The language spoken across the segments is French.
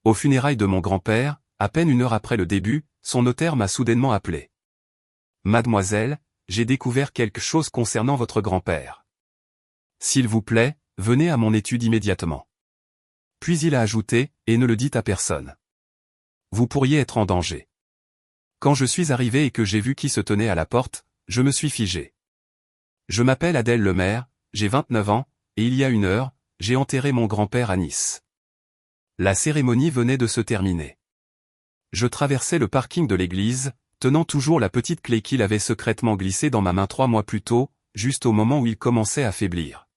Aux funérailles de mon grand-père, à peine 1 heure après le début, son notaire m'a soudainement appelé. Mademoiselle, j'ai découvert quelque chose concernant votre grand-père. S'il vous plaît, venez à mon étude immédiatement. Puis il a ajouté, et ne le dites à personne. Vous pourriez être en danger. Quand je suis arrivé et que j'ai vu qui se tenait à la porte, je me suis figé. Je m'appelle Adèle Lemaire, j'ai 29 ans, et il y a 1 heure, j'ai enterré mon grand-père à Nice. La cérémonie venait de se terminer. Je traversais le parking de l'église, tenant toujours la petite clé qu'il avait secrètement glissée dans ma main 3 mois plus tôt, juste au moment où il commençait à faiblir.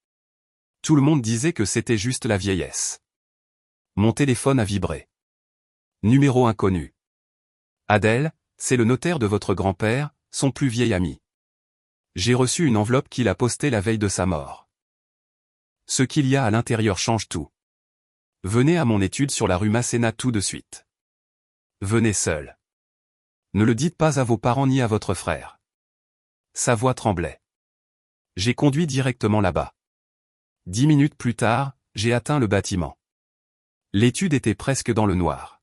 Tout le monde disait que c'était juste la vieillesse. Mon téléphone a vibré. Numéro inconnu. Adèle, c'est le notaire de votre grand-père, son plus vieil ami. J'ai reçu une enveloppe qu'il a postée la veille de sa mort. Ce qu'il y a à l'intérieur change tout. Venez à mon étude sur la rue Masséna tout de suite. Venez seul. Ne le dites pas à vos parents ni à votre frère. Sa voix tremblait. J'ai conduit directement là-bas. 10 minutes plus tard, j'ai atteint le bâtiment. L'étude était presque dans le noir.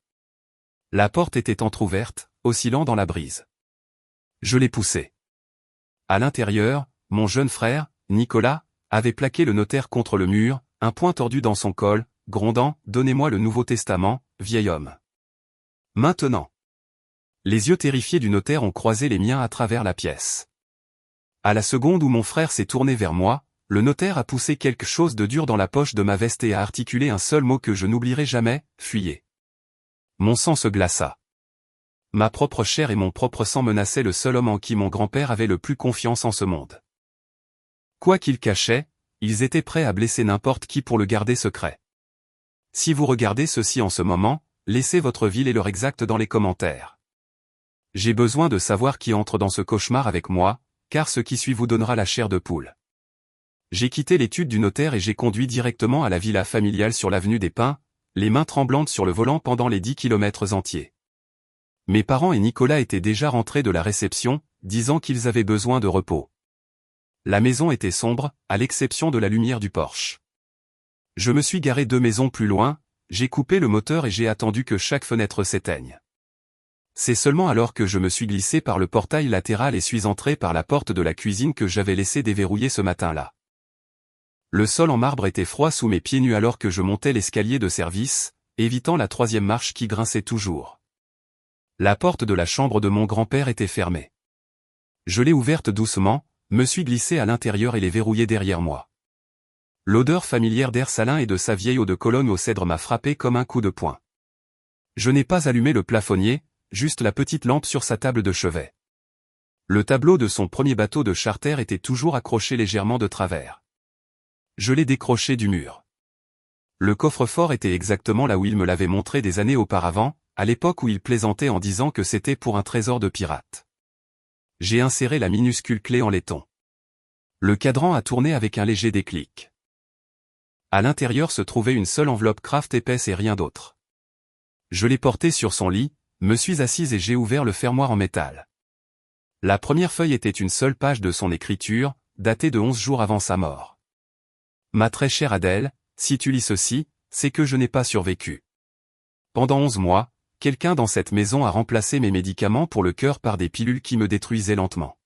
La porte était entr'ouverte, oscillant dans la brise. Je l'ai poussée. À l'intérieur, mon jeune frère, Nicolas, avait plaqué le notaire contre le mur, un poing tordu dans son col, grondant « Donnez-moi le Nouveau Testament, vieil homme. » Maintenant. Les yeux terrifiés du notaire ont croisé les miens à travers la pièce. À la seconde où mon frère s'est tourné vers moi, le notaire a poussé quelque chose de dur dans la poche de ma veste et a articulé un seul mot que je n'oublierai jamais, « Fuyez ». Mon sang se glaça. Ma propre chair et mon propre sang menaçaient le seul homme en qui mon grand-père avait le plus confiance en ce monde. Quoi qu'ils cachaient, ils étaient prêts à blesser n'importe qui pour le garder secret. Si vous regardez ceci en ce moment, laissez votre ville et l'heure exacte dans les commentaires. J'ai besoin de savoir qui entre dans ce cauchemar avec moi, car ce qui suit vous donnera la chair de poule. J'ai quitté l'étude du notaire et j'ai conduit directement à la villa familiale sur l'avenue des Pins, les mains tremblantes sur le volant pendant les 10 kilomètres entiers. Mes parents et Nicolas étaient déjà rentrés de la réception, disant qu'ils avaient besoin de repos. La maison était sombre, à l'exception de la lumière du Porsche. Je me suis garé 2 maisons plus loin, j'ai coupé le moteur et j'ai attendu que chaque fenêtre s'éteigne. C'est seulement alors que je me suis glissé par le portail latéral et suis entré par la porte de la cuisine que j'avais laissé déverrouiller ce matin-là. Le sol en marbre était froid sous mes pieds nus alors que je montais l'escalier de service, évitant la 3e marche qui grinçait toujours. La porte de la chambre de mon grand-père était fermée. Je l'ai ouverte doucement, me suis glissé à l'intérieur et l'ai verrouillée derrière moi. L'odeur familière d'air salin et de sa vieille eau de Cologne au cèdre m'a frappé comme un coup de poing. Je n'ai pas allumé le plafonnier, juste la petite lampe sur sa table de chevet. Le tableau de son premier bateau de charter était toujours accroché légèrement de travers. Je l'ai décroché du mur. Le coffre-fort était exactement là où il me l'avait montré des années auparavant, à l'époque où il plaisantait en disant que c'était pour un trésor de pirate. J'ai inséré la minuscule clé en laiton. Le cadran a tourné avec un léger déclic. À l'intérieur se trouvait une seule enveloppe Kraft épaisse et rien d'autre. Je l'ai portée sur son lit, me suis assise et j'ai ouvert le fermoir en métal. La première feuille était une seule page de son écriture, datée de 11 jours avant sa mort. Ma très chère Adèle, si tu lis ceci, c'est que je n'ai pas survécu. Pendant 11 mois, quelqu'un dans cette maison a remplacé mes médicaments pour le cœur par des pilules qui me détruisaient lentement.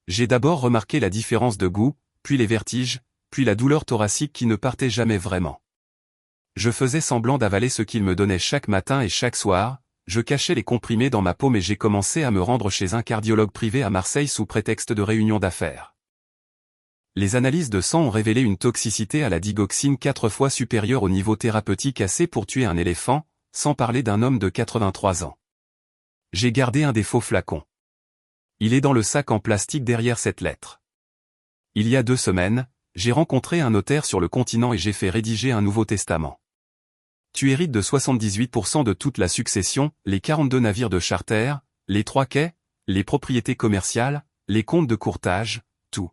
J'ai d'abord remarqué la différence de goût, puis les vertiges, puis la douleur thoracique qui ne partait jamais vraiment. Je faisais semblant d'avaler ce qu'il me donnait chaque matin et chaque soir, je cachais les comprimés dans ma paume et j'ai commencé à me rendre chez un cardiologue privé à Marseille sous prétexte de réunion d'affaires. Les analyses de sang ont révélé une toxicité à la digoxine 4 fois supérieure au niveau thérapeutique assez pour tuer un éléphant, sans parler d'un homme de 83 ans. J'ai gardé un des faux flacons. Il est dans le sac en plastique derrière cette lettre. Il y a 2 semaines, j'ai rencontré un notaire sur le continent et j'ai fait rédiger un Nouveau Testament. Tu hérites de 78% de toute la succession, les 42 navires de charter, les 3 quais, les propriétés commerciales, les comptes de courtage, tout.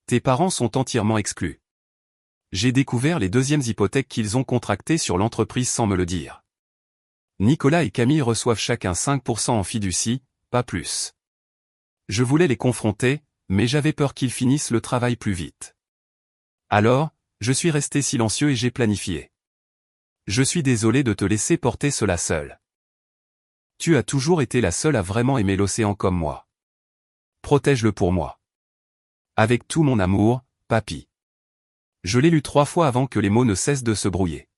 Tes parents sont entièrement exclus. J'ai découvert les 2e hypothèques qu'ils ont contractées sur l'entreprise sans me le dire. Nicolas et Camille reçoivent chacun 5% en fiducie, pas plus. Je voulais les confronter, mais j'avais peur qu'ils finissent le travail plus vite. Alors, je suis resté silencieux et j'ai planifié. Je suis désolé de te laisser porter cela seul. Tu as toujours été la seule à vraiment aimer l'océan comme moi. Protège-le pour moi. Avec tout mon amour, papy. Je l'ai lu 3 fois avant que les mots ne cessent de se brouiller.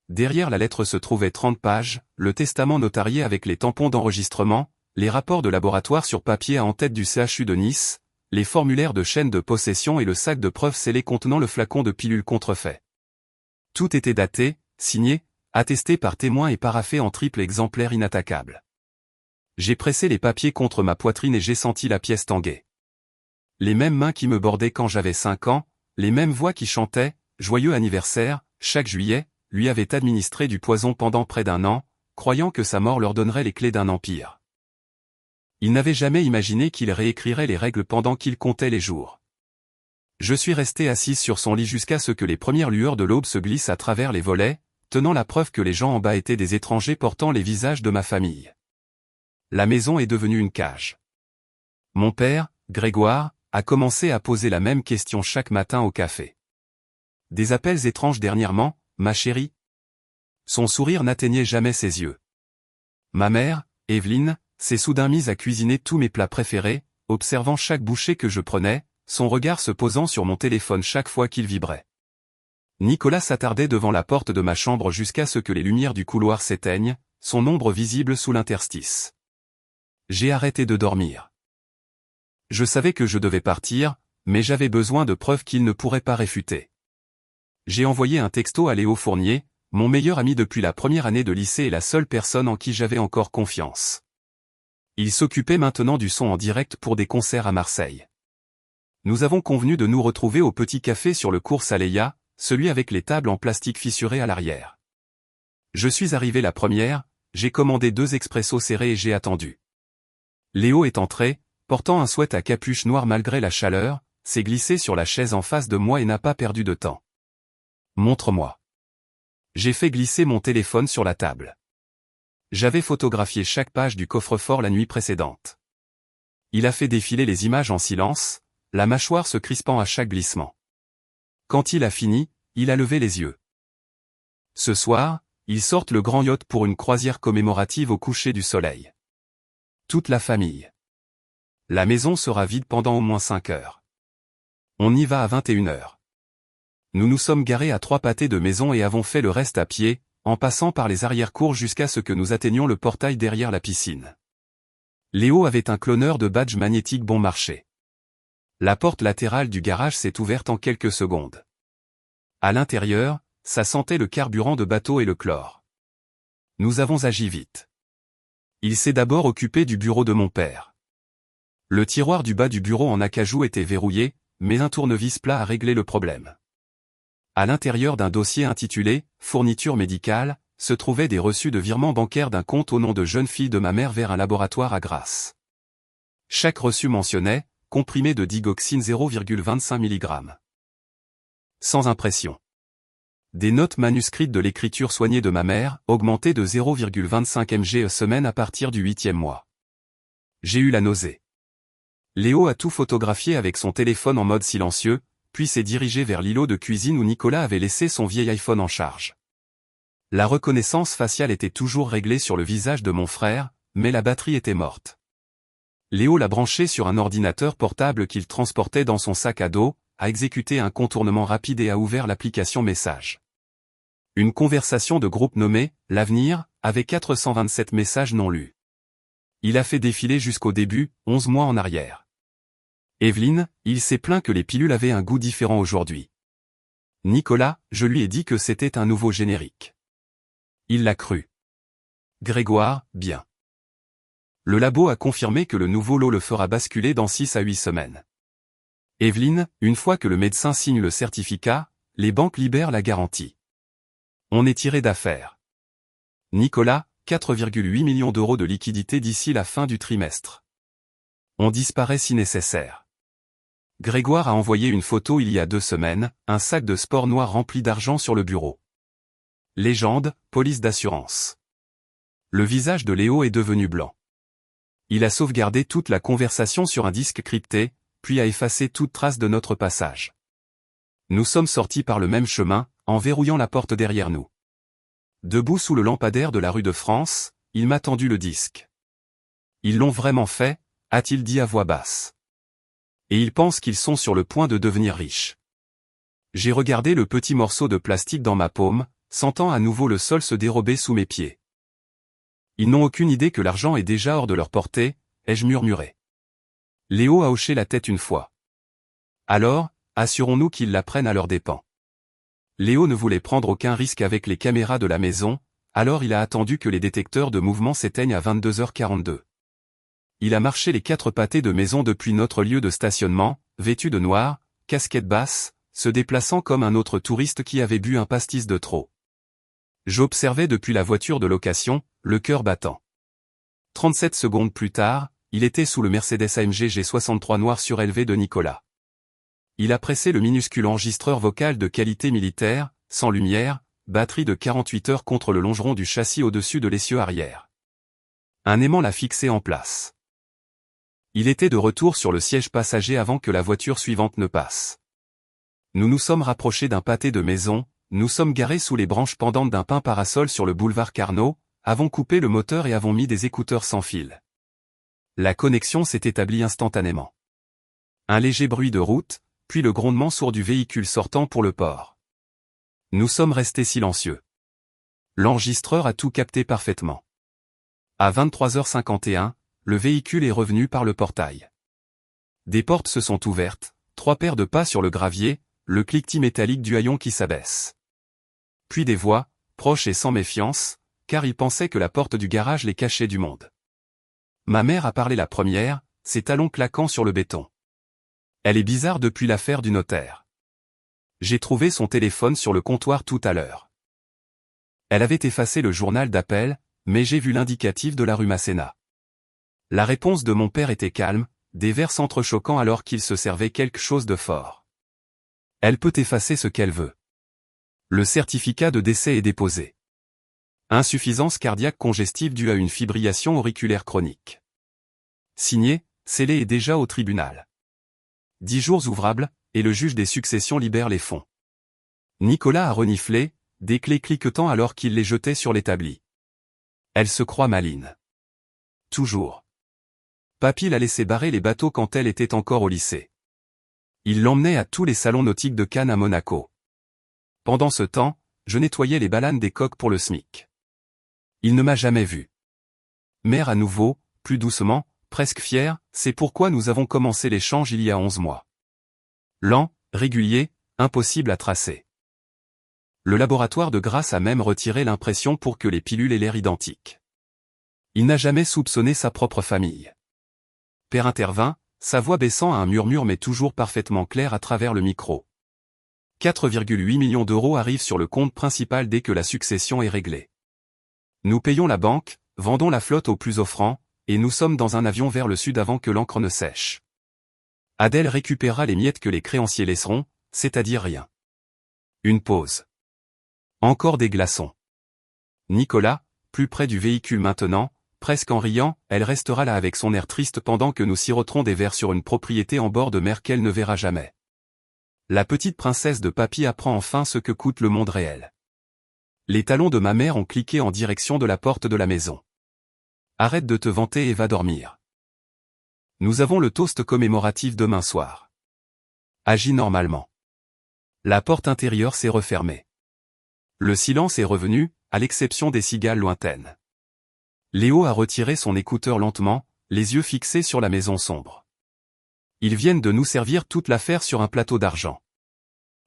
Derrière la lettre se trouvaient 30 pages, le testament notarié avec les tampons d'enregistrement, les rapports de laboratoire sur papier à en tête du CHU de Nice, les formulaires de chaîne de possession et le sac de preuves scellé contenant le flacon de pilules contrefait. Tout était daté, signé, attesté par témoin et paraphé en triple exemplaire inattaquable. J'ai pressé les papiers contre ma poitrine et j'ai senti la pièce tanguer. Les mêmes mains qui me bordaient quand j'avais 5 ans, les mêmes voix qui chantaient « Joyeux anniversaire » chaque juillet, lui avaient administré du poison pendant près d'1 an, croyant que sa mort leur donnerait les clés d'un empire. Il n'avait jamais imaginé qu'il réécrirait les règles pendant qu'il comptait les jours. Je suis resté assise sur son lit jusqu'à ce que les premières lueurs de l'aube se glissent à travers les volets, tenant la preuve que les gens en bas étaient des étrangers portant les visages de ma famille. La maison est devenue une cage. Mon père, Grégoire, a commencé à poser la même question chaque matin au café. Des appels étranges dernièrement, ma chérie. Son sourire n'atteignait jamais ses yeux. Ma mère, Evelyne, s'est soudain mise à cuisiner tous mes plats préférés, observant chaque bouchée que je prenais, son regard se posant sur mon téléphone chaque fois qu'il vibrait. Nicolas s'attardait devant la porte de ma chambre jusqu'à ce que les lumières du couloir s'éteignent, son ombre visible sous l'interstice. J'ai arrêté de dormir. Je savais que je devais partir, mais j'avais besoin de preuves qu'il ne pourrait pas réfuter. J'ai envoyé un texto à Léo Fournier, mon meilleur ami depuis la première année de lycée et la seule personne en qui j'avais encore confiance. Il s'occupait maintenant du son en direct pour des concerts à Marseille. Nous avons convenu de nous retrouver au petit café sur le cours Saleya, celui avec les tables en plastique fissurées à l'arrière. Je suis arrivé la première, j'ai commandé 2 expressos serrés et j'ai attendu. Léo est entré, portant un sweat à capuche noire malgré la chaleur, s'est glissé sur la chaise en face de moi et n'a pas perdu de temps. Montre-moi. J'ai fait glisser mon téléphone sur la table. J'avais photographié chaque page du coffre-fort la nuit précédente. Il a fait défiler les images en silence, la mâchoire se crispant à chaque glissement. Quand il a fini, il a levé les yeux. Ce soir, ils sortent le grand yacht pour une croisière commémorative au coucher du soleil. Toute la famille. La maison sera vide pendant au moins 5 heures. On y va à 21 heures. Nous nous sommes garés à 3 pâtés de maison et avons fait le reste à pied, en passant par les arrière-cours jusqu'à ce que nous atteignions le portail derrière la piscine. Léo avait un cloneur de badge magnétique bon marché. La porte latérale du garage s'est ouverte en quelques secondes. À l'intérieur, ça sentait le carburant de bateau et le chlore. Nous avons agi vite. Il s'est d'abord occupé du bureau de mon père. Le tiroir du bas du bureau en acajou était verrouillé, mais un tournevis plat a réglé le problème. À l'intérieur d'un dossier intitulé « Fourniture médicale », se trouvaient des reçus de virement bancaire d'un compte au nom de jeune fille de ma mère vers un laboratoire à Grasse. Chaque reçu mentionnait « comprimé de digoxine 0,25 mg ». Sans impression. Des notes manuscrites de l'écriture soignée de ma mère, augmentées de 0,25 mg semaine à partir du 8e mois. J'ai eu la nausée. Léo a tout photographié avec son téléphone en mode silencieux, puis s'est dirigé vers l'îlot de cuisine où Nicolas avait laissé son vieil iPhone en charge. La reconnaissance faciale était toujours réglée sur le visage de mon frère, mais la batterie était morte. Léo l'a branché sur un ordinateur portable qu'il transportait dans son sac à dos, a exécuté un contournement rapide et a ouvert l'application Messages. Une conversation de groupe nommée « L'avenir » avait 427 messages non lus. Il a fait défiler jusqu'au début, 11 mois en arrière. Evelyne, il s'est plaint que les pilules avaient un goût différent aujourd'hui. Nicolas, je lui ai dit que c'était un nouveau générique. Il l'a cru. Grégoire, bien. Le labo a confirmé que le nouveau lot le fera basculer dans 6 à 8 semaines. Evelyne, une fois que le médecin signe le certificat, les banques libèrent la garantie. On est tiré d'affaire. Nicolas, 4,8 millions d'euros de liquidité d'ici la fin du trimestre. On disparaît si nécessaire. Grégoire a envoyé une photo il y a 2 semaines, un sac de sport noir rempli d'argent sur le bureau. Légende, police d'assurance. Le visage de Léo est devenu blanc. Il a sauvegardé toute la conversation sur un disque crypté, puis a effacé toute trace de notre passage. Nous sommes sortis par le même chemin, en verrouillant la porte derrière nous. Debout sous le lampadaire de la rue de France, il m'a tendu le disque. Ils l'ont vraiment fait, a-t-il dit à voix basse. Et ils pensent qu'ils sont sur le point de devenir riches. J'ai regardé le petit morceau de plastique dans ma paume, sentant à nouveau le sol se dérober sous mes pieds. Ils n'ont aucune idée que l'argent est déjà hors de leur portée, ai-je murmuré. Léo a hoché la tête une fois. Alors, assurons-nous qu'ils la prennent à leurs dépens. Léo ne voulait prendre aucun risque avec les caméras de la maison, alors il a attendu que les détecteurs de mouvement s'éteignent à 22h42. Il a marché les 4 pâtés de maison depuis notre lieu de stationnement, vêtu de noir, casquette basse, se déplaçant comme un autre touriste qui avait bu un pastis de trop. J'observais depuis la voiture de location, le cœur battant. 37 secondes plus tard, il était sous le Mercedes AMG G63 noir surélevé de Nicolas. Il a pressé le minuscule enregistreur vocal de qualité militaire, sans lumière, batterie de 48 heures contre le longeron du châssis au-dessus de l'essieu arrière. Un aimant l'a fixé en place. Il était de retour sur le siège passager avant que la voiture suivante ne passe. Nous nous sommes rapprochés d'un pâté de maison, nous sommes garés sous les branches pendantes d'un pin parasol sur le boulevard Carnot, avons coupé le moteur et avons mis des écouteurs sans fil. La connexion s'est établie instantanément. Un léger bruit de route, puis le grondement sourd du véhicule sortant pour le port. Nous sommes restés silencieux. L'enregistreur a tout capté parfaitement. À 23h51, le véhicule est revenu par le portail. Des portes se sont ouvertes, 3 paires de pas sur le gravier, le cliquetis métallique du haillon qui s'abaisse. Puis des voix, proches et sans méfiance, car ils pensaient que la porte du garage les cachait du monde. Ma mère a parlé la première, ses talons claquant sur le béton. Elle est bizarre depuis l'affaire du notaire. J'ai trouvé son téléphone sur le comptoir tout à l'heure. Elle avait effacé le journal d'appel, mais j'ai vu l'indicatif de la rue Masséna. La réponse de mon père était calme, des vers s'entrechoquant alors qu'il se servait quelque chose de fort. Elle peut effacer ce qu'elle veut. Le certificat de décès est déposé. Insuffisance cardiaque congestive due à une fibrillation auriculaire chronique. Signé, scellé et déjà au tribunal. 10 jours ouvrables, et le juge des successions libère les fonds. Nicolas a reniflé, des clés cliquetant alors qu'il les jetait sur l'établi. Elle se croit maline. Toujours. Papy l'a laissé barrer les bateaux quand elle était encore au lycée. Il l'emmenait à tous les salons nautiques de Cannes à Monaco. Pendant ce temps, je nettoyais les balanes des coques pour le SMIC. Il ne m'a jamais vu. Mère à nouveau, plus doucement, presque fière, c'est pourquoi nous avons commencé l'échange il y a 11 mois. Lent, régulier, impossible à tracer. Le laboratoire de Grasse a même retiré l'impression pour que les pilules aient l'air identiques. Il n'a jamais soupçonné sa propre famille. Père intervint, sa voix baissant à un murmure mais toujours parfaitement claire à travers le micro. 4,8 millions d'euros arrivent sur le compte principal dès que la succession est réglée. Nous payons la banque, vendons la flotte au plus offrant, et nous sommes dans un avion vers le sud avant que l'encre ne sèche. Adèle récupérera les miettes que les créanciers laisseront, c'est-à-dire rien. Une pause. Encore des glaçons. Nicolas, plus près du véhicule maintenant, presque en riant, elle restera là avec son air triste pendant que nous siroterons des verres sur une propriété en bord de mer qu'elle ne verra jamais. La petite princesse de Papy apprend enfin ce que coûte le monde réel. Les talons de ma mère ont cliqué en direction de la porte de la maison. Arrête de te vanter et va dormir. Nous avons le toast commémoratif demain soir. Agis normalement. La porte intérieure s'est refermée. Le silence est revenu, à l'exception des cigales lointaines. Léo a retiré son écouteur lentement, les yeux fixés sur la maison sombre. Ils viennent de nous servir toute l'affaire sur un plateau d'argent.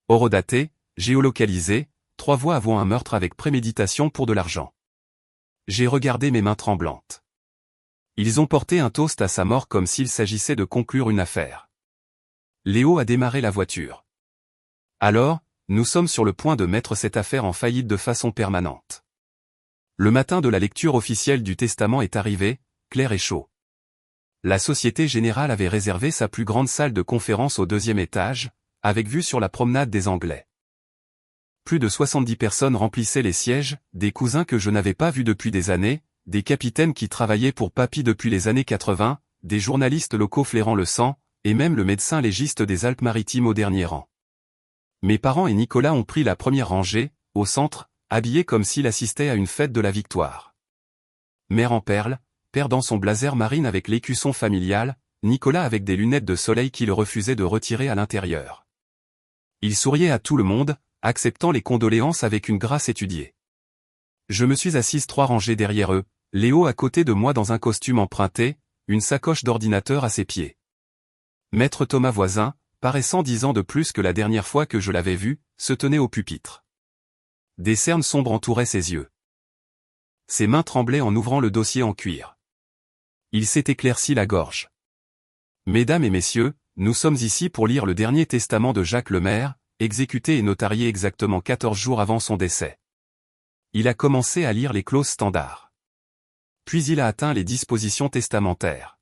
Horodaté, géolocalisé, 3 voix avouant un meurtre avec préméditation pour de l'argent. J'ai regardé mes mains tremblantes. Ils ont porté un toast à sa mort comme s'il s'agissait de conclure une affaire. Léo a démarré la voiture. Alors, nous sommes sur le point de mettre cette affaire en faillite de façon permanente. Le matin de la lecture officielle du testament est arrivé, clair et chaud. La Société Générale avait réservé sa plus grande salle de conférence au 2e étage, avec vue sur la promenade des Anglais. Plus de 70 personnes remplissaient les sièges, des cousins que je n'avais pas vus depuis des années, des capitaines qui travaillaient pour Papy depuis les années 80, des journalistes locaux flairant le sang, et même le médecin légiste des Alpes-Maritimes au dernier rang. Mes parents et Nicolas ont pris la première rangée, au centre, habillé comme s'il assistait à une fête de la victoire. Mère en perles, perdant son blazer marine avec l'écusson familial, Nicolas avec des lunettes de soleil qu'il refusait de retirer à l'intérieur. Il souriait à tout le monde, acceptant les condoléances avec une grâce étudiée. Je me suis assise 3 rangées derrière eux, Léo à côté de moi dans un costume emprunté, une sacoche d'ordinateur à ses pieds. Maître Thomas voisin, paraissant 10 ans de plus que la dernière fois que je l'avais vu, se tenait au pupitre. Des cernes sombres entouraient ses yeux. Ses mains tremblaient en ouvrant le dossier en cuir. Il s'est éclairci la gorge. Mesdames et messieurs, nous sommes ici pour lire le dernier testament de Jacques Lemaire, exécuté et notarié exactement 14 jours avant son décès. Il a commencé à lire les clauses standards. Puis il a atteint les dispositions testamentaires.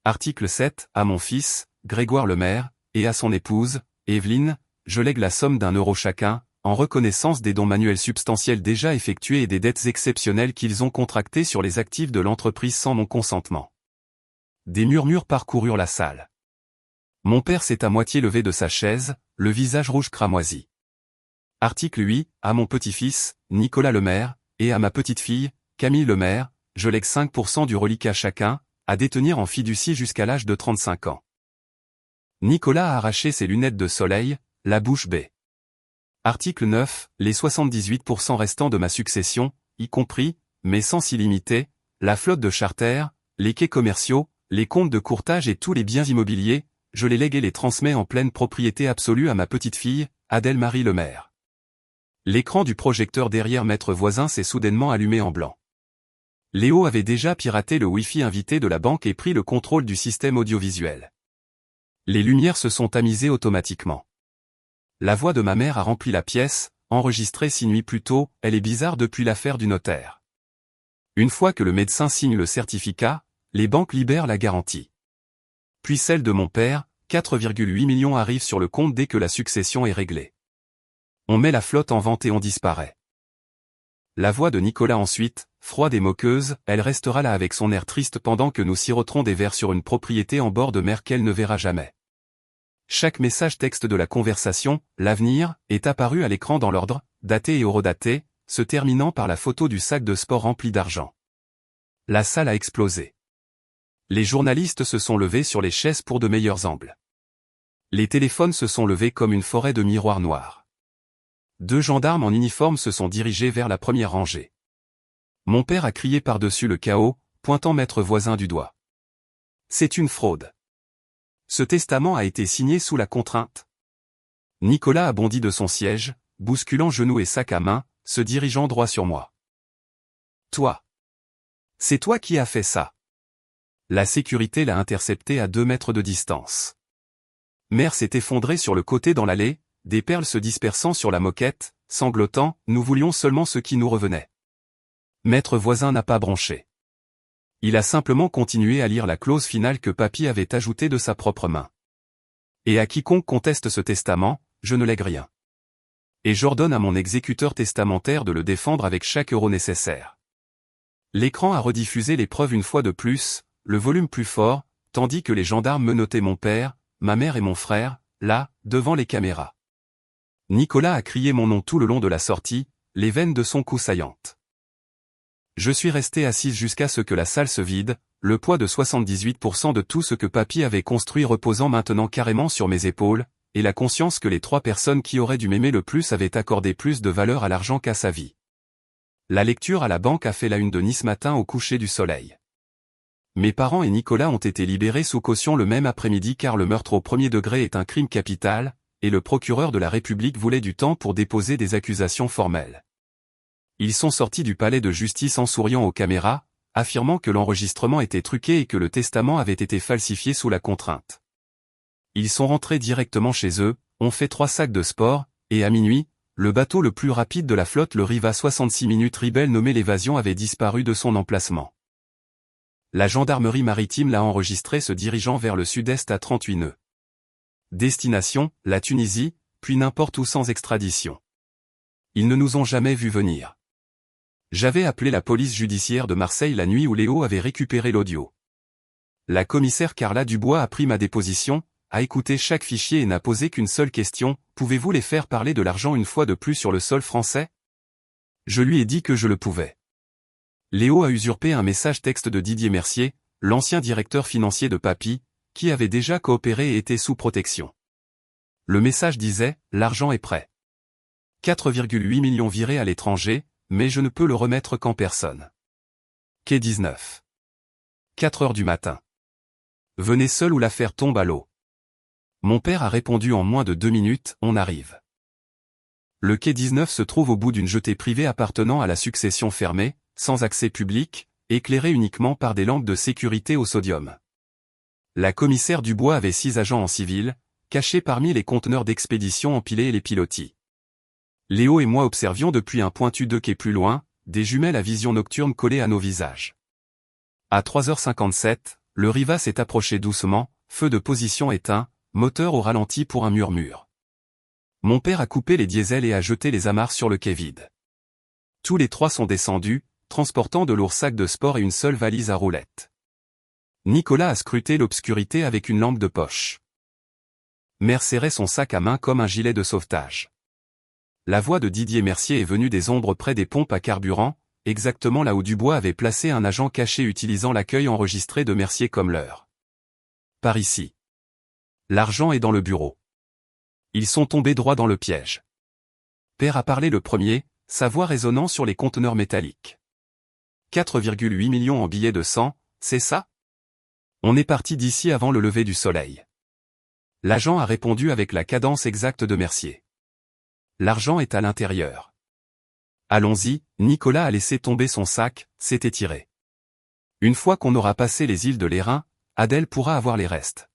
Article 7. À mon fils, Grégoire Lemaire, et à son épouse, Evelyne, je lègue la somme d'1 € chacun, en reconnaissance des dons manuels substantiels déjà effectués et des dettes exceptionnelles qu'ils ont contractées sur les actifs de l'entreprise sans mon consentement. Des murmures parcoururent la salle. Mon père s'est à moitié levé de sa chaise, le visage rouge cramoisi. Article 8. À mon petit-fils, Nicolas Lemaire, et à ma petite-fille, Camille Lemaire, je lègue 5% du reliquat chacun, à détenir en fiducie jusqu'à l'âge de 35 ans. Nicolas a arraché ses lunettes de soleil, la bouche bée. Article 9. Les 78% restants de ma succession, y compris, mais sans illimité, la flotte de charters, les quais commerciaux, les comptes de courtage et tous les biens immobiliers, je les lègue et les transmets en pleine propriété absolue à ma petite-fille, Adèle-Marie Lemaire. L'écran du projecteur derrière Maître Voisin s'est soudainement allumé en blanc. Léo avait déjà piraté le Wi-Fi invité de la banque et pris le contrôle du système audiovisuel. Les lumières se sont tamisées automatiquement. La voix de ma mère a rempli la pièce, enregistrée 6 nuits plus tôt, elle est bizarre depuis l'affaire du notaire. Une fois que le médecin signe le certificat, les banques libèrent la garantie. Puis celle de mon père, 4,8 millions arrivent sur le compte dès que la succession est réglée. On met la flotte en vente et on disparaît. La voix de Nicolas ensuite, froide et moqueuse, elle restera là avec son air triste pendant que nous siroterons des verres sur une propriété en bord de mer qu'elle ne verra jamais. Chaque message texte de la conversation, l'avenir, est apparu à l'écran dans l'ordre, daté et horodaté, se terminant par la photo du sac de sport rempli d'argent. La salle a explosé. Les journalistes se sont levés sur les chaises pour de meilleurs angles. Les téléphones se sont levés comme une forêt de miroirs noirs. 2 gendarmes en uniforme se sont dirigés vers la première rangée. Mon père a crié par-dessus le chaos, pointant Maître Voisin du doigt. C'est une fraude. Ce testament a été signé sous la contrainte. Nicolas a bondi de son siège, bousculant genoux et sac à main, se dirigeant droit sur moi. Toi. C'est toi qui as fait ça. La sécurité l'a intercepté à 2 mètres de distance. Mère s'est effondrée sur le côté dans l'allée, des perles se dispersant sur la moquette, sanglotant, nous voulions seulement ce qui nous revenait. Maître Voisin n'a pas bronché. Il a simplement continué à lire la clause finale que Papy avait ajoutée de sa propre main. Et à quiconque conteste ce testament, je ne lègue rien. Et j'ordonne à mon exécuteur testamentaire de le défendre avec chaque euro nécessaire. L'écran a rediffusé les preuves une fois de plus, le volume plus fort, tandis que les gendarmes menottaient mon père, ma mère et mon frère, là, devant les caméras. Nicolas a crié mon nom tout le long de la sortie, les veines de son cou saillantes. Je suis resté assise jusqu'à ce que la salle se vide, le poids de 78% de tout ce que Papy avait construit reposant maintenant carrément sur mes épaules, et la conscience que les 3 personnes qui auraient dû m'aimer le plus avaient accordé plus de valeur à l'argent qu'à sa vie. La lecture à la banque a fait la une de Nice matin au coucher du soleil. Mes parents et Nicolas ont été libérés sous caution le même après-midi car le meurtre au 1er degré est un crime capital, et le procureur de la République voulait du temps pour déposer des accusations formelles. Ils sont sortis du palais de justice en souriant aux caméras, affirmant que l'enregistrement était truqué et que le testament avait été falsifié sous la contrainte. Ils sont rentrés directement chez eux, ont fait 3 sacs de sport, et à minuit, le bateau le plus rapide de la flotte, le Riva 66 minutes Ribelle nommé l'Évasion, avait disparu de son emplacement. La gendarmerie maritime l'a enregistré se dirigeant vers le sud-est à 38 nœuds. Destination, la Tunisie, puis n'importe où sans extradition. Ils ne nous ont jamais vus venir. J'avais appelé la police judiciaire de Marseille la nuit où Léo avait récupéré l'audio. La commissaire Carla Dubois a pris ma déposition, a écouté chaque fichier et n'a posé qu'une seule question, pouvez-vous les faire parler de l'argent une fois de plus sur le sol français ? Je lui ai dit que je le pouvais. Léo a usurpé un message texte de Didier Mercier, l'ancien directeur financier de Papy, qui avait déjà coopéré et était sous protection. Le message disait « L'argent est prêt. 4,8 millions virés à l'étranger, mais je ne peux le remettre qu'en personne. Quai 19. 4 heures du matin. Venez seul ou l'affaire tombe à l'eau. » Mon père a répondu en moins de 2 minutes, on arrive. Le quai 19 se trouve au bout d'une jetée privée appartenant à la succession fermée, sans accès public, éclairée uniquement par des lampes de sécurité au sodium. La commissaire Dubois avait 6 agents en civil, cachés parmi les conteneurs d'expédition empilés et les pilotis. Léo et moi observions depuis un pointu 2 quais plus loin, des jumelles à vision nocturne collées à nos visages. À 3h57, le Riva s'est approché doucement, feu de position éteint, moteur au ralenti pour un murmure. Mon père a coupé les diesels et a jeté les amarres sur le quai vide. Tous les 3 sont descendus, transportant de lourds sacs de sport et une seule valise à roulettes. Nicolas a scruté l'obscurité avec une lampe de poche. Mère serrait son sac à main comme un gilet de sauvetage. La voix de Didier Mercier est venue des ombres près des pompes à carburant, exactement là où Dubois avait placé un agent caché utilisant l'accueil enregistré de Mercier comme l'heure. Par ici. L'argent est dans le bureau. Ils sont tombés droit dans le piège. Père a parlé le premier, sa voix résonnant sur les conteneurs métalliques. 4,8 millions en billets de 100, c'est ça? On est parti d'ici avant le lever du soleil. L'agent a répondu avec la cadence exacte de Mercier. L'argent est à l'intérieur. Allons-y, Nicolas a laissé tomber son sac, s'est étiré. Une fois qu'on aura passé les îles de l'Airain, Adèle pourra avoir les restes.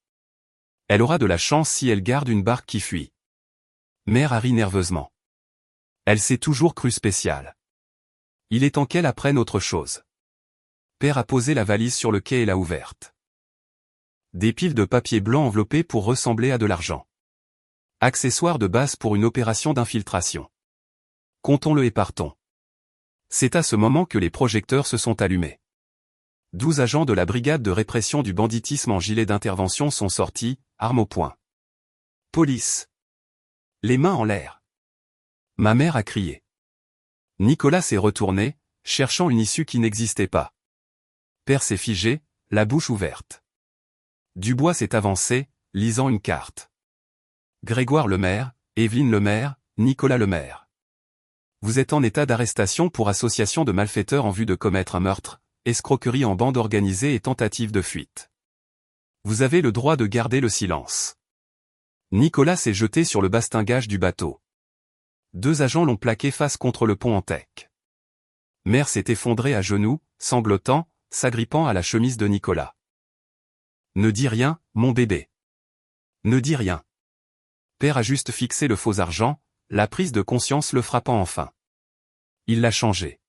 Elle aura de la chance si elle garde une barque qui fuit. Mère a ri nerveusement. Elle s'est toujours crue spéciale. Il est temps qu'elle apprenne autre chose. Père a posé la valise sur le quai et l'a ouverte. Des piles de papier blanc enveloppées pour ressembler à de l'argent. Accessoire de base pour une opération d'infiltration. Comptons-le et partons. C'est à ce moment que les projecteurs se sont allumés. 12 agents de la brigade de répression du banditisme en gilet d'intervention sont sortis, armes au poing. Police. Les mains en l'air. Ma mère a crié. Nicolas s'est retourné, cherchant une issue qui n'existait pas. Père s'est figé, la bouche ouverte. Dubois s'est avancé, lisant une carte. Grégoire Lemaire, Évelyne Lemaire, Nicolas Lemaire. Vous êtes en état d'arrestation pour association de malfaiteurs en vue de commettre un meurtre, escroquerie en bande organisée et tentative de fuite. Vous avez le droit de garder le silence. Nicolas s'est jeté sur le bastingage du bateau. 2 agents l'ont plaqué face contre le pont en teck. Mère s'est effondrée à genoux, sanglotant, s'agrippant à la chemise de Nicolas. Ne dis rien, mon bébé. Ne dis rien. Père a juste fixé le faux argent, la prise de conscience le frappant enfin. Il l'a changé.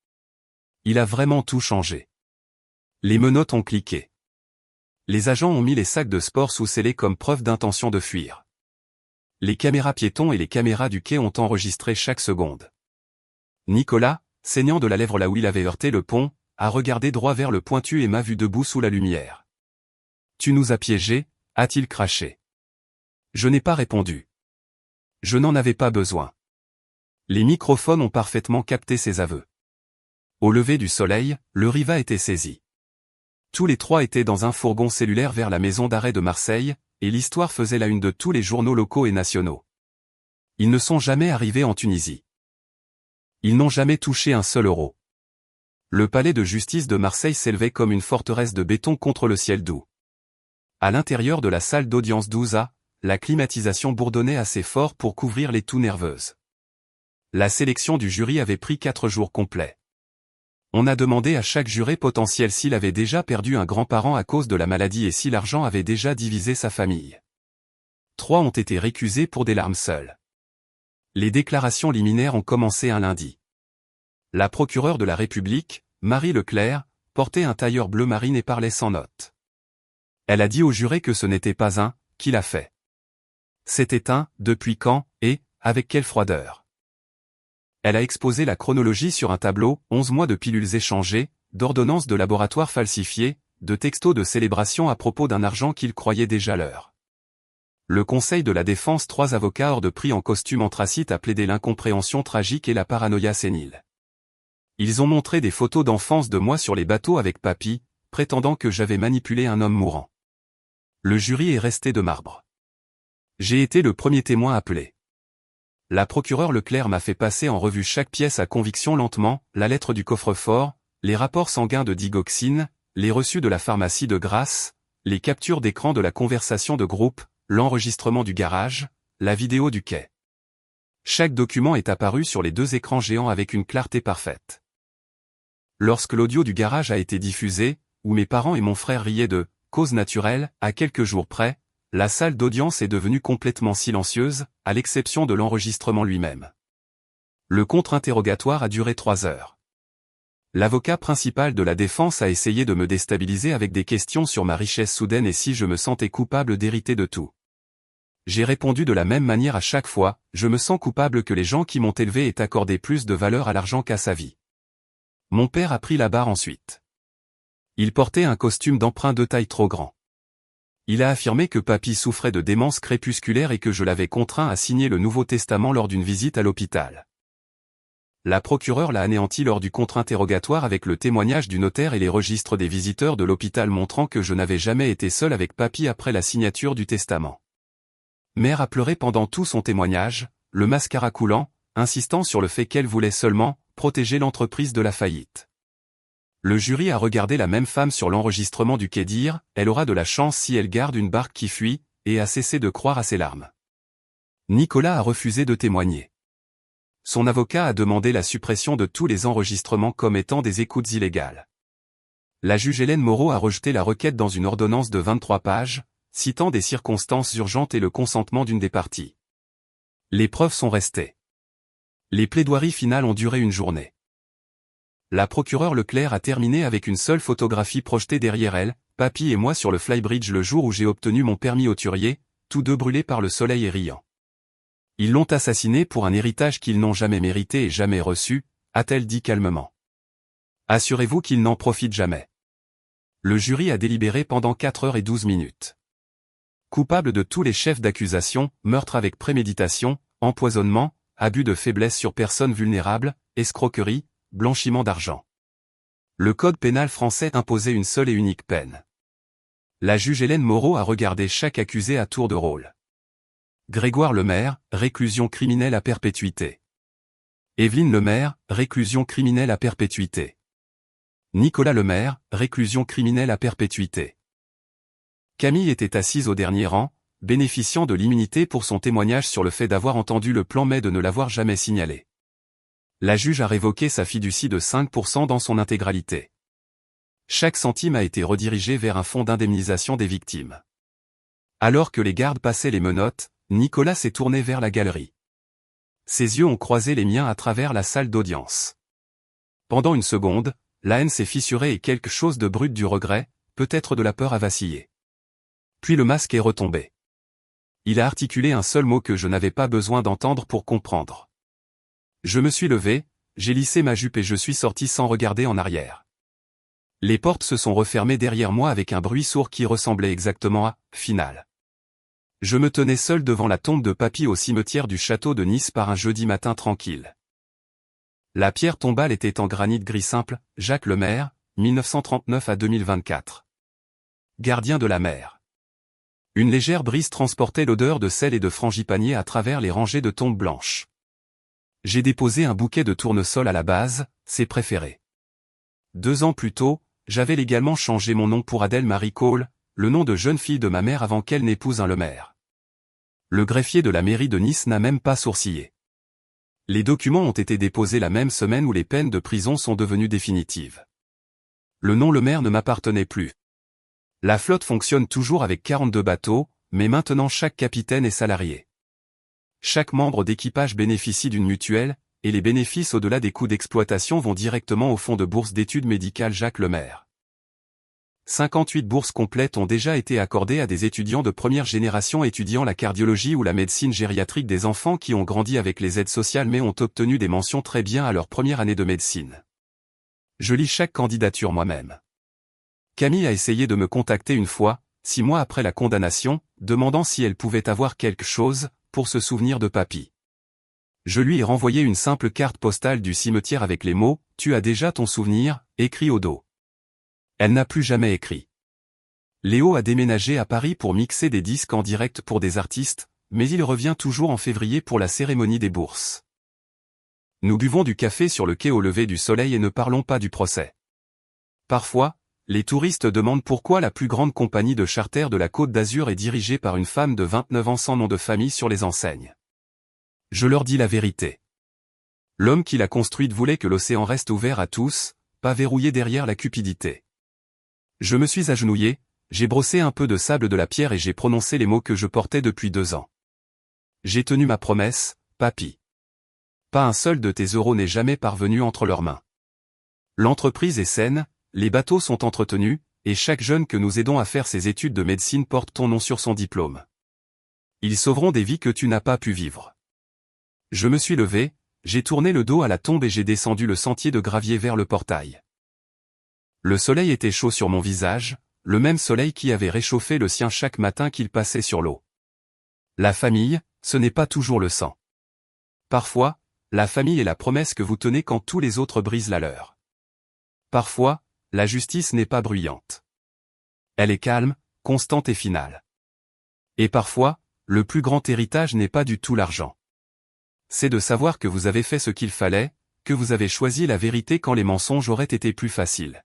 Il a vraiment tout changé. Les menottes ont cliqué. Les agents ont mis les sacs de sport sous scellés comme preuve d'intention de fuir. Les caméras piétons et les caméras du quai ont enregistré chaque seconde. Nicolas, saignant de la lèvre là où il avait heurté le pont, a regardé droit vers le pointu et m'a vu debout sous la lumière. Tu nous as piégés, a-t-il craché. Je n'ai pas répondu. Je n'en avais pas besoin. Les microphones ont parfaitement capté ses aveux. Au lever du soleil, le Riva était saisi. Tous les 3 étaient dans un fourgon cellulaire vers la maison d'arrêt de Marseille, et l'histoire faisait la une de tous les journaux locaux et nationaux. Ils ne sont jamais arrivés en Tunisie. Ils n'ont jamais touché un seul euro. Le palais de justice de Marseille s'élevait comme une forteresse de béton contre le ciel doux. À l'intérieur de la salle d'audience 12A, la climatisation bourdonnait assez fort pour couvrir les toux nerveuses. La sélection du jury avait pris 4 jours complets. On a demandé à chaque juré potentiel s'il avait déjà perdu un grand-parent à cause de la maladie et si l'argent avait déjà divisé sa famille. 3 ont été récusés pour des larmes seules. Les déclarations liminaires ont commencé un lundi. La procureure de la République, Marie Leclerc, portait un tailleur bleu marine et parlait sans note. Elle a dit au juré que ce n'était pas un « qui l'a fait ». C'était un « depuis quand et avec quelle froideur ». Elle a exposé la chronologie sur un tableau, 11 mois de pilules échangées, d'ordonnances de laboratoire falsifiées, de textos de célébration à propos d'un argent qu'il croyait déjà leur. Le Conseil de la Défense, 3 avocats hors de prix en costume anthracite a plaidé l'incompréhension tragique et la paranoïa sénile. Ils ont montré des photos d'enfance de moi sur les bateaux avec papy, prétendant que j'avais manipulé un homme mourant. Le jury est resté de marbre. J'ai été le premier témoin appelé. La procureure Leclerc m'a fait passer en revue chaque pièce à conviction lentement, la lettre du coffre-fort, les rapports sanguins de digoxine, les reçus de la pharmacie de Grasse, les captures d'écran de la conversation de groupe, l'enregistrement du garage, la vidéo du quai. Chaque document est apparu sur les 2 écrans géants avec une clarté parfaite. Lorsque l'audio du garage a été diffusé, où mes parents et mon frère riaient de « cause naturelle » à quelques jours près, la salle d'audience est devenue complètement silencieuse, à l'exception de l'enregistrement lui-même. Le contre-interrogatoire a duré 3 heures. L'avocat principal de la défense a essayé de me déstabiliser avec des questions sur ma richesse soudaine et si je me sentais coupable d'hériter de tout. J'ai répondu de la même manière à chaque fois, je me sens coupable que les gens qui m'ont élevé aient accordé plus de valeur à l'argent qu'à sa vie. Mon père a pris la barre ensuite. Il portait un costume d'emprunt de taille trop grand. Il a affirmé que papy souffrait de démence crépusculaire et que je l'avais contraint à signer le Nouveau Testament lors d'une visite à l'hôpital. La procureure l'a anéanti lors du contre-interrogatoire avec le témoignage du notaire et les registres des visiteurs de l'hôpital montrant que je n'avais jamais été seul avec papy après la signature du testament. Mère a pleuré pendant tout son témoignage, le mascara coulant, insistant sur le fait qu'elle voulait seulement protéger l'entreprise de la faillite. Le jury a regardé la même femme sur l'enregistrement du quai dire « Elle aura de la chance si elle garde une barque qui fuit » et a cessé de croire à ses larmes. Nicolas a refusé de témoigner. Son avocat a demandé la suppression de tous les enregistrements comme étant des écoutes illégales. La juge Hélène Moreau a rejeté la requête dans une ordonnance de 23 pages, citant des circonstances urgentes et le consentement d'une des parties. Les preuves sont restées. Les plaidoiries finales ont duré une journée. La procureure Leclerc a terminé avec une seule photographie projetée derrière elle, papy et moi sur le flybridge le jour où j'ai obtenu mon permis hauturier, tous 2 brûlés par le soleil et riant. Ils l'ont assassiné pour un héritage qu'ils n'ont jamais mérité et jamais reçu, a-t-elle dit calmement. Assurez-vous qu'ils n'en profitent jamais. Le jury a délibéré pendant 4 heures et 12 minutes. Coupable de tous les chefs d'accusation, meurtre avec préméditation, empoisonnement, abus de faiblesse sur personnes vulnérables, escroquerie, blanchiment d'argent. Le code pénal français imposait une seule et unique peine. La juge Hélène Moreau a regardé chaque accusé à tour de rôle. Grégoire Lemaire, réclusion criminelle à perpétuité. Évelyne Lemaire, réclusion criminelle à perpétuité. Nicolas Lemaire, réclusion criminelle à perpétuité. Camille était assise au dernier rang, bénéficiant de l'immunité pour son témoignage sur le fait d'avoir entendu le plan mais de ne l'avoir jamais signalé. La juge a révoqué sa fiducie de 5% dans son intégralité. Chaque centime a été redirigé vers un fonds d'indemnisation des victimes. Alors que les gardes passaient les menottes, Nicolas s'est tourné vers la galerie. Ses yeux ont croisé les miens à travers la salle d'audience. Pendant une seconde, la haine s'est fissurée et quelque chose de brut du regret, peut-être de la peur a vacillé. Puis le masque est retombé. Il a articulé un seul mot que je n'avais pas besoin d'entendre pour comprendre. Je me suis levé, j'ai lissé ma jupe et je suis sorti sans regarder en arrière. Les portes se sont refermées derrière moi avec un bruit sourd qui ressemblait exactement à « final ». Je me tenais seul devant la tombe de papy au cimetière du château de Nice par un jeudi matin tranquille. La pierre tombale était en granit gris simple, Jacques Lemaire, 1939 à 2024. Gardien de la mer. Une légère brise transportait l'odeur de sel et de frangipanier à travers les rangées de tombes blanches. J'ai déposé un bouquet de tournesol à la base, ses préférés. 2 ans plus tôt, j'avais légalement changé mon nom pour Adèle Marie Cole, le nom de jeune fille de ma mère avant qu'elle n'épouse un Lemaire. Le greffier de la mairie de Nice n'a même pas sourcillé. Les documents ont été déposés la même semaine où les peines de prison sont devenues définitives. Le nom Lemaire ne m'appartenait plus. La flotte fonctionne toujours avec 42 bateaux, mais maintenant chaque capitaine est salarié. Chaque membre d'équipage bénéficie d'une mutuelle, et les bénéfices au-delà des coûts d'exploitation vont directement au fonds de bourse d'études médicales Jacques Lemaire. 58 bourses complètes ont déjà été accordées à des étudiants de première génération étudiant la cardiologie ou la médecine gériatrique des enfants qui ont grandi avec les aides sociales mais ont obtenu des mentions très bien à leur première année de médecine. Je lis chaque candidature moi-même. Camille a essayé de me contacter une fois, 6 mois après la condamnation, demandant si elle pouvait avoir quelque chose, pour se souvenir de papy. Je lui ai renvoyé une simple carte postale du cimetière avec les mots « Tu as déjà ton souvenir » écrit au dos. Elle n'a plus jamais écrit. Léo a déménagé à Paris pour mixer des disques en direct pour des artistes, mais il revient toujours en février pour la cérémonie des bourses. Nous buvons du café sur le quai au lever du soleil et ne parlons pas du procès. Parfois, les touristes demandent pourquoi la plus grande compagnie de charter de la Côte d'Azur est dirigée par une femme de 29 ans sans nom de famille sur les enseignes. Je leur dis la vérité. L'homme qui l'a construite voulait que l'océan reste ouvert à tous, pas verrouillé derrière la cupidité. Je me suis agenouillé, j'ai brossé un peu de sable de la pierre et j'ai prononcé les mots que je portais depuis 2 ans. J'ai tenu ma promesse, papy. Pas un seul de tes euros n'est jamais parvenu entre leurs mains. L'entreprise est saine, les bateaux sont entretenus, et chaque jeune que nous aidons à faire ses études de médecine porte ton nom sur son diplôme. Ils sauveront des vies que tu n'as pas pu vivre. Je me suis levé, j'ai tourné le dos à la tombe et j'ai descendu le sentier de gravier vers le portail. Le soleil était chaud sur mon visage, le même soleil qui avait réchauffé le sien chaque matin qu'il passait sur l'eau. La famille, ce n'est pas toujours le sang. Parfois, la famille est la promesse que vous tenez quand tous les autres brisent la leur. Parfois, la justice n'est pas bruyante. Elle est calme, constante et finale. Et parfois, le plus grand héritage n'est pas du tout l'argent. C'est de savoir que vous avez fait ce qu'il fallait, que vous avez choisi la vérité quand les mensonges auraient été plus faciles.